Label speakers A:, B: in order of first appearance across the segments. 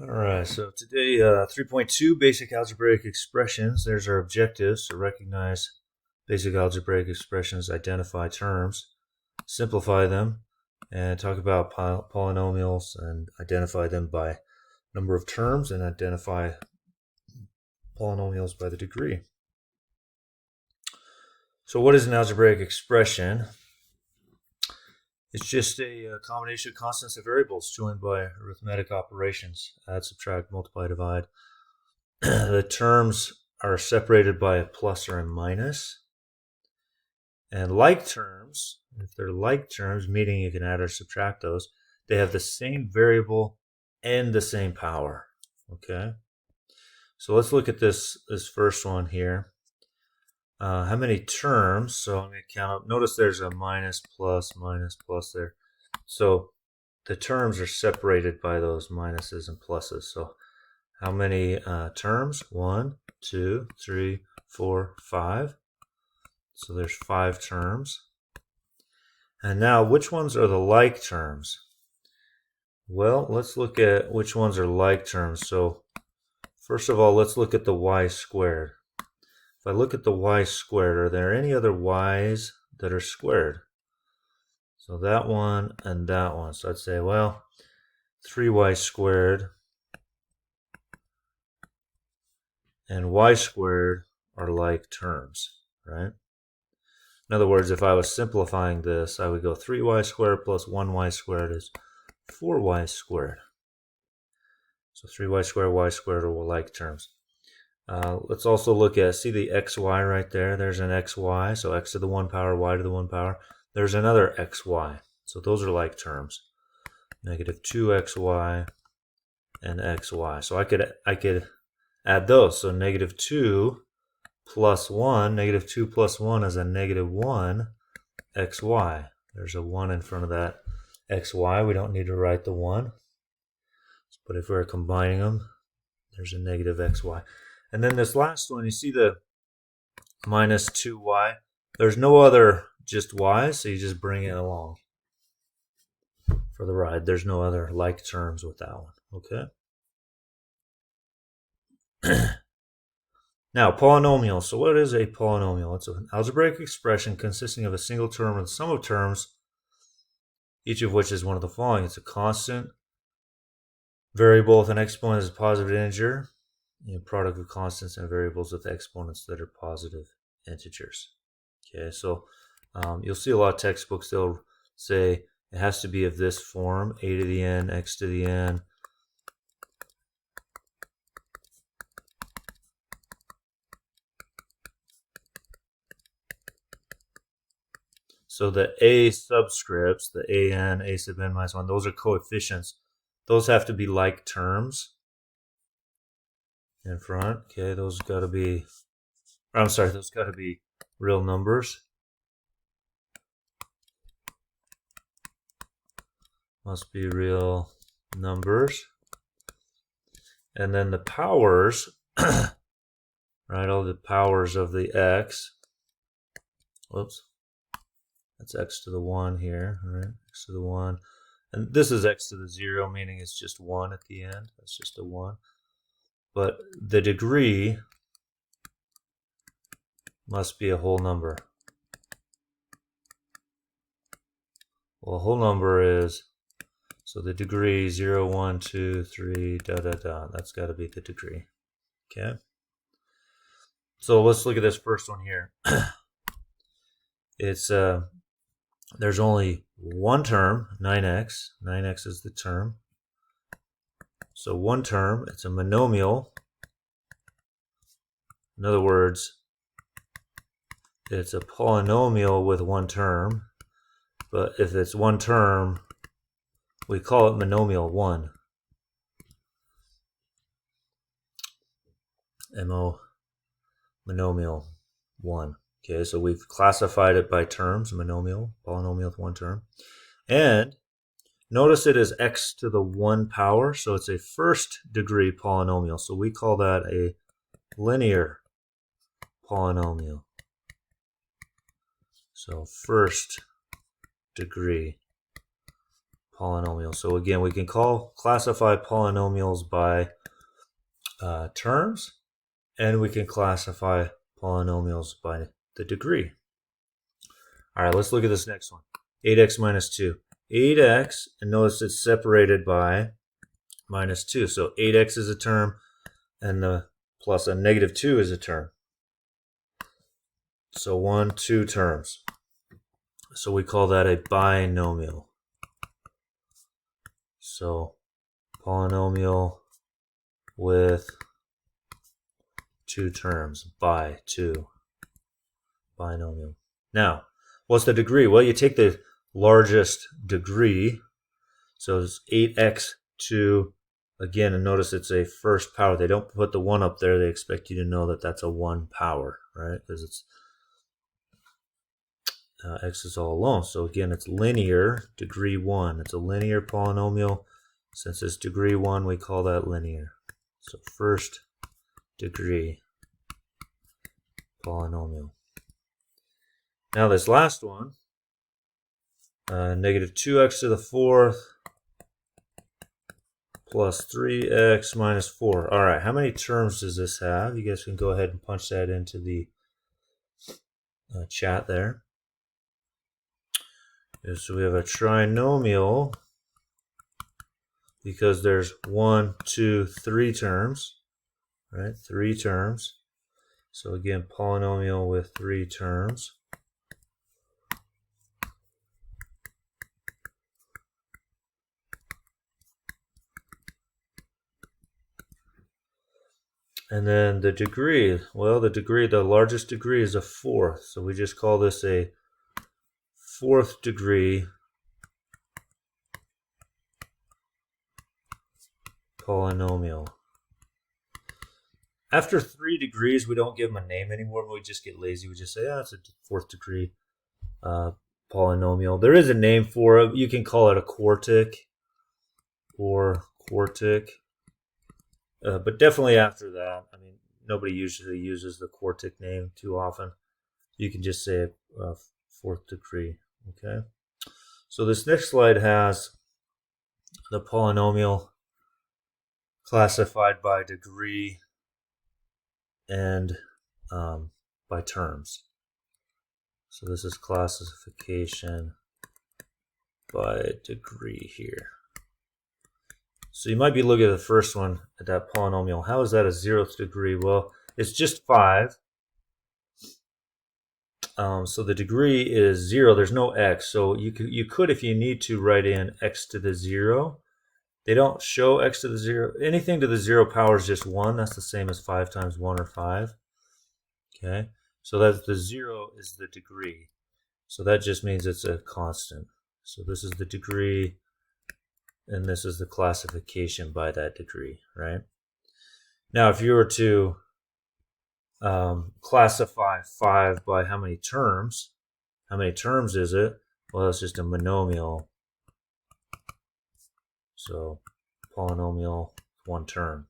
A: All right, so today 3.2 basic algebraic expressions. There's our objectives to recognize basic algebraic expressions, identify terms, simplify them, and talk about polynomials and identify them by number of terms and identify polynomials by the degree. So what is an algebraic expression? It's just a combination of constants and variables joined by arithmetic operations. Add, subtract, multiply, divide. The terms are separated by a plus or a minus. And like terms, if they're like terms, meaning you can add or subtract those, they have the same variable and the same power. Okay? So let's look at this first one here. How many terms? So I'm going to count up. Notice there's a minus, plus there. So the terms are separated by those minuses and pluses. So how many terms? 1, 2, 3, 4, 5. So there's 5 terms. And now, which ones are the like terms? Well, let's look at which ones are like terms. So first of all, let's look at the y squared. If I look at the y squared, are there any other y's that are squared? So that one and that one. So I'd say, well, 3y squared and y squared are like terms, right? In other words, if I was simplifying this, I would go 3y squared plus 1y squared is 4y squared. So 3y squared, y squared are like terms. Let's also look at, see the xy right there? There's an xy, so x to the 1 power, y to the 1 power. There's another xy, so those are like terms. Negative 2xy and xy. So I could add those. So negative 2 plus 1, negative 2 plus 1 is a negative 1 xy. There's a 1 in front of that xy. We don't need to write the 1. But if we're combining them, there's a negative xy. And then this last one, you see the minus 2y. There's no other just y, so you just bring it along for the ride. There's no other like terms with that one, okay? Now, polynomial. So what is a polynomial? It's an algebraic expression consisting of a single term and sum of terms, each of which is one of the following. It's a constant variable with an exponent as a positive integer, product of constants and variables with exponents that are positive integers. Okay, so you'll see a lot of textbooks, they'll say it has to be of this form, a to the n, x to the n. So the a subscripts, the an, a sub n minus 1, those are coefficients. Those have to be like terms in front. Okay, those got to be, those got to be real numbers. Must be real numbers. And then the powers, right, all the powers of the x. Whoops. That's x to the 1 here, right? X to the 1. And this is x to the 0, meaning it's just 1 at the end. That's just a 1. But the degree must be a whole number. Well, a whole number is, so the degree 0, 1, 2, 3, That's got to be the degree. Okay? So let's look at this first one here. It's there's only one term, 9x. 9x is the term. So one term, it's a monomial. In other words, it's a polynomial with one term. But if it's one term, we call it monomial 1. Monomial 1. Okay, so we've classified it by terms, monomial, polynomial with one term. And notice it is x to the 1 power, so it's a first degree polynomial. So we call that a linear polynomial. So first degree polynomial. So again, we can classify polynomials by terms, and we can classify polynomials by the degree. All right, let's look at this next one. 8x minus 2. 8x, and notice it's separated by minus 2. So 8x is a term, and the plus a negative 2 is a term. So 1, 2 terms. So we call that a binomial. So polynomial with 2 terms, by 2, binomial. Now, what's the degree? Well, you take the largest degree, so it's 8x to, again, and notice it's a first power. They don't put the 1 up there. They expect you to know that that's a 1 power, right? Because it's x is all alone. So again, it's linear, degree 1. It's a linear polynomial. Since it's degree 1, we call that linear. So first degree polynomial. Now this last one, negative 2x to the 4th plus 3x minus 4. All right, how many terms does this have? You guys can go ahead and punch that into the chat there. So we have a trinomial because there's 1, 2, 3 terms, right? 3 terms. So again, polynomial with 3 terms. And then the degree, well, the largest degree is a 4th. So we just call this a 4th degree polynomial. After 3 degrees, we don't give them a name anymore. We just get lazy. We just say, it's a 4th degree polynomial. There is a name for it. You can call it a quartic or quartic. But definitely after that, I mean, nobody usually uses the quartic name too often. You can just say a 4th degree, okay? So this next slide has the polynomial classified by degree and by terms. So this is classification by degree here. So you might be looking at the first one, at that polynomial. How is that a 0th degree? Well, it's just 5. So the degree is 0. There's no x. So you could, if you need to, write in x to the 0. They don't show x to the 0. Anything to the 0 power is just 1. That's the same as 5 times 1 or 5. Okay. So that's the 0 is the degree. So that just means it's a constant. So this is the degree, and this is the classification by that degree, right? Now, if you were to classify 5 by how many terms is it? Well, it's just a monomial. So polynomial, 1 term.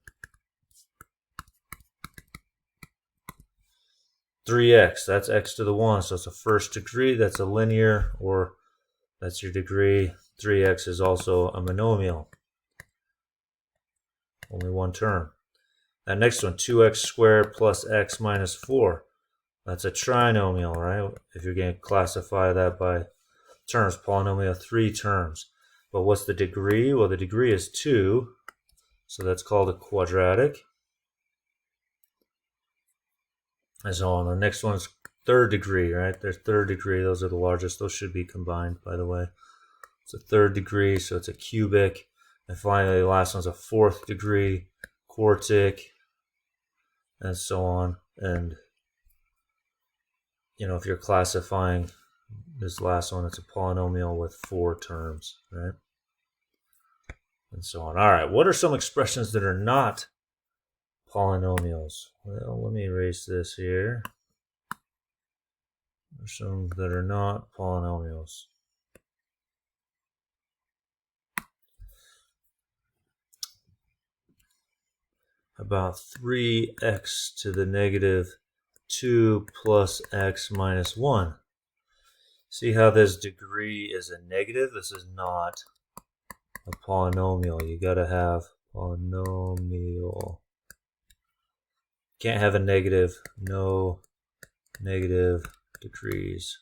A: 3x, that's x to the 1. So it's a 1st degree. That's a linear, or that's your degree. 3x is also a monomial. Only 1 term. That next one, 2x squared plus x minus 4. That's a trinomial, right? If you're going to classify that by terms, polynomial, 3 terms. But what's the degree? Well, the degree is 2. So that's called a quadratic. And so on. The next one is 3rd degree, right? There's 3rd degree. Those are the largest. Those should be combined, by the way. It's a 3rd degree, so it's a cubic. And finally, the last one's a 4th degree, quartic, and so on. And, you know, if you're classifying this last one, it's a polynomial with 4 terms, right? And so on. All right, what are some expressions that are not polynomials? Well, let me erase this here. There's some that are not polynomials. About 3x to the negative 2 plus x minus 1. See how this degree is a negative? This is not a polynomial. You got to have polynomial. Can't have a negative, no negative degrees.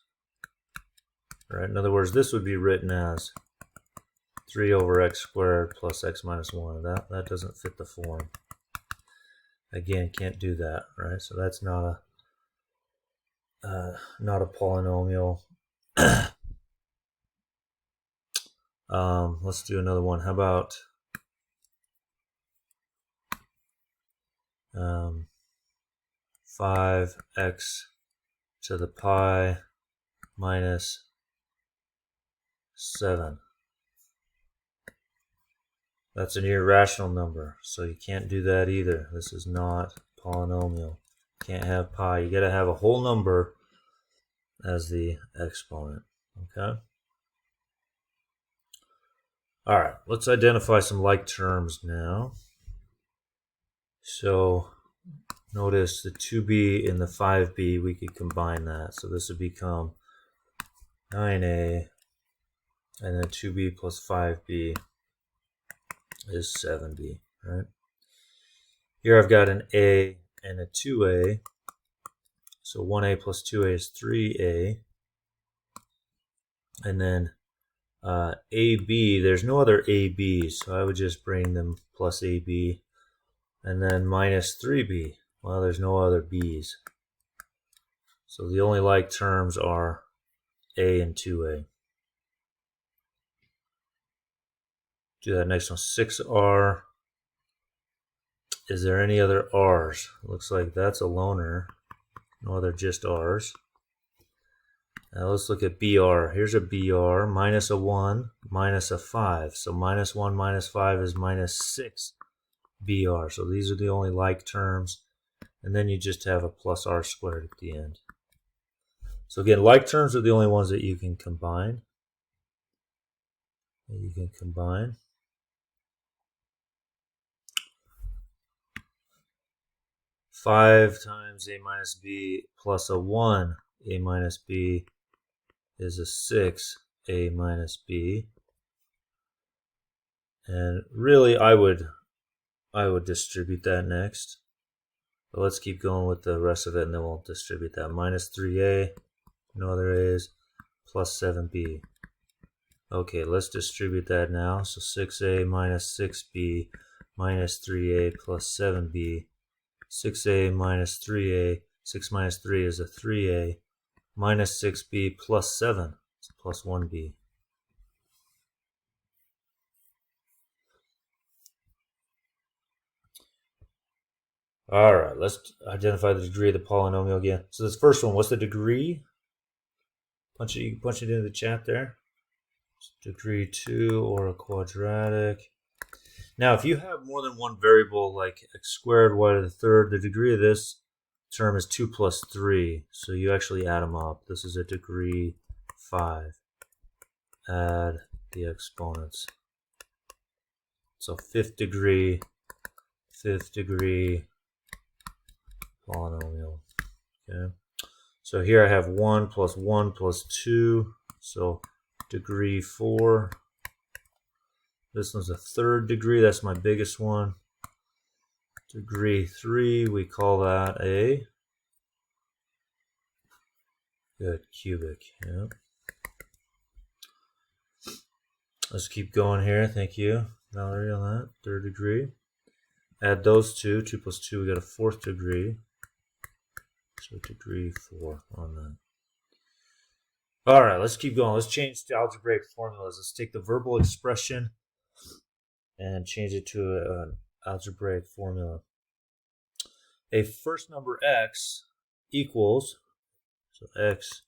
A: Right? In other words, this would be written as 3 over x squared plus x minus 1. That doesn't fit the form. Again, can't do that, right? So that's not a polynomial. Let's do another one. How about 5x to the pi minus 7. That's an irrational number, so you can't do that either. This is not polynomial. Can't have pi. You got to have a whole number as the exponent. Okay? All right, let's identify some like terms now. So notice the 2b and the 5b, we could combine that. So this would become 9a, and then 2b plus 5b is 7b, right? Here I've got an a and a 2a. So 1a plus 2a is 3a. And then AB, there's no other AB, so I would just bring them plus AB. And then minus 3b. Well, there's no other b's. So the only like terms are a and 2a. Do that next one, 6r. Is there any other r's? Looks like that's a loner. No other just r's. Now let's look at BR. Here's a BR, minus a 1, minus a 5. So minus 1 minus 5 is minus 6 BR. So these are the only like terms. And then you just have a plus r squared at the end. So again, like terms are the only ones that you can combine. 5 times a minus b plus a 1 a minus b is a 6 a minus b. And really I would distribute that next. But let's keep going with the rest of it and then we'll distribute that. Minus 3a, no other a's, plus 7b. Okay, let's distribute that now. So 6a minus 6b minus 3a plus 7b. 6a minus 3a, 6 minus 3 is a 3a, minus 6b plus 7, it's plus 1b. All right, let's identify the degree of the polynomial again. So this first one, what's the degree? You can punch it into the chat there. Degree 2 or a quadratic. Now, if you have more than one variable, like x squared, y to the third, the degree of this term is 2 plus 3. So you actually add them up. This is a degree 5. Add the exponents. So fifth degree polynomial. Okay. So here I have 1 plus 2. So degree 4. This one's a third degree. That's my biggest one. Degree 3, we call that a cubic. Yep. Let's keep going here. Thank you, Valerie, on that. Third degree. Add those two. 2 plus 2, we got a fourth degree. So degree 4 on that. All right, let's keep going. Let's change to algebraic formulas. Let's take the verbal expression and change it to an algebraic formula. A first number x equals, so x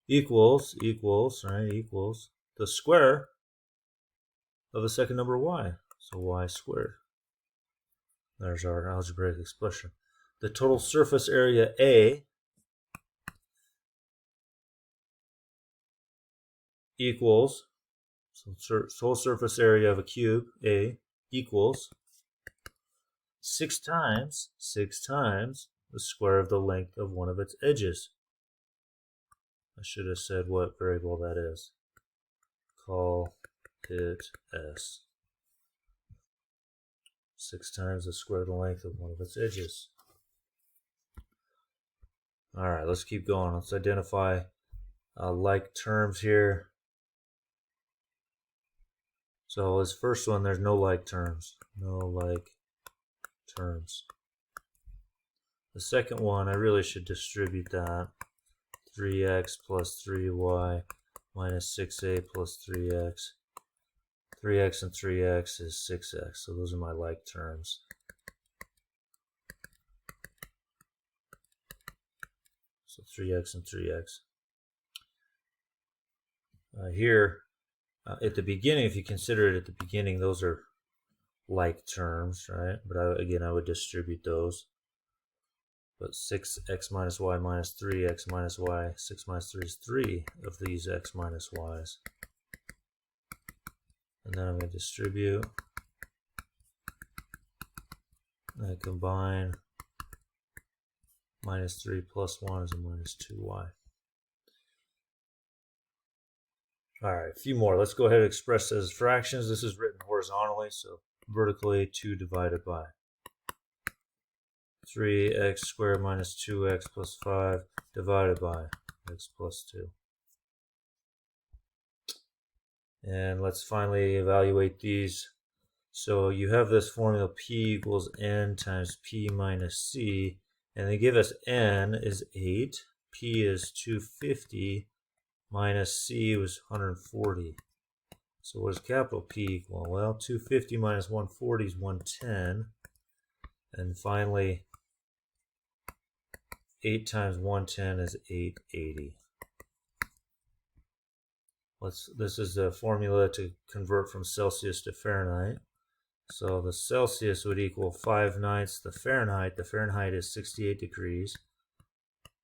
A: equals the square of a second number y, so y squared. There's our algebraic expression. The total surface area A equals, so total surface area of a cube, A, equals 6 times the square of the length of one of its edges. I should have said what variable that is. Call it S. 6 times the square of the length of one of its edges. All right, let's keep going. Let's identify like terms here. So this first one, there's no like terms. No like terms. The second one, I really should distribute that. 3x plus 3y minus 6a plus 3x. 3x and 3x is 6x. So those are my like terms. So 3x and 3x. Here, at the beginning, if you consider it at the beginning, those are like terms, right? But again, I would distribute those. But 6x minus y minus 3x minus y, 6 minus 3 is 3 of these x minus y's. And then I'm going to distribute. And combine. Minus 3 plus 1 is a minus 2y. All right, a few more. Let's go ahead and express as fractions. This is written horizontally, so vertically 2 divided by 3x squared minus 2x plus 5 divided by x plus 2. And let's finally evaluate these. So you have this formula p equals n times p minus c, and they give us n is 8, p is 250, minus c was 140. So what does capital P equal? Well, 250 minus 140 is 110. And finally, 8 times 110 is 880. This is the formula to convert from Celsius to Fahrenheit. So the Celsius would equal 5/9 the Fahrenheit. The Fahrenheit is 68 degrees.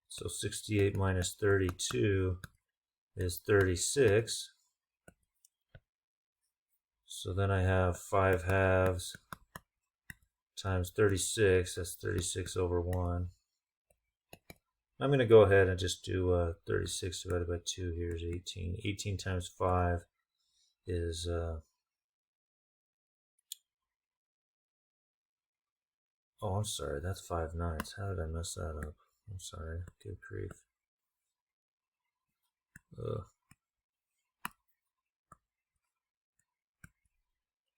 A: So 68 minus 32 is 36. So then I have 5/2 times 36. That's 36 over 1. I'm going to go ahead and just do 36 divided by 2. Here's 18. 18 times 5 is... oh, I'm sorry. That's 5/9. How did I mess that up? I'm sorry. Good grief.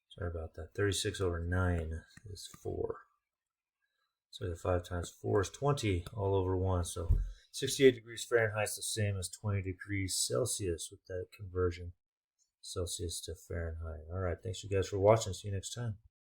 A: Sorry about that. 36 over 9 is 4. So the 5 times 4 is 20 all over 1. So 68 degrees Fahrenheit is the same as 20 degrees Celsius with that conversion. Celsius to Fahrenheit. All right. Thanks you guys for watching. See you next time.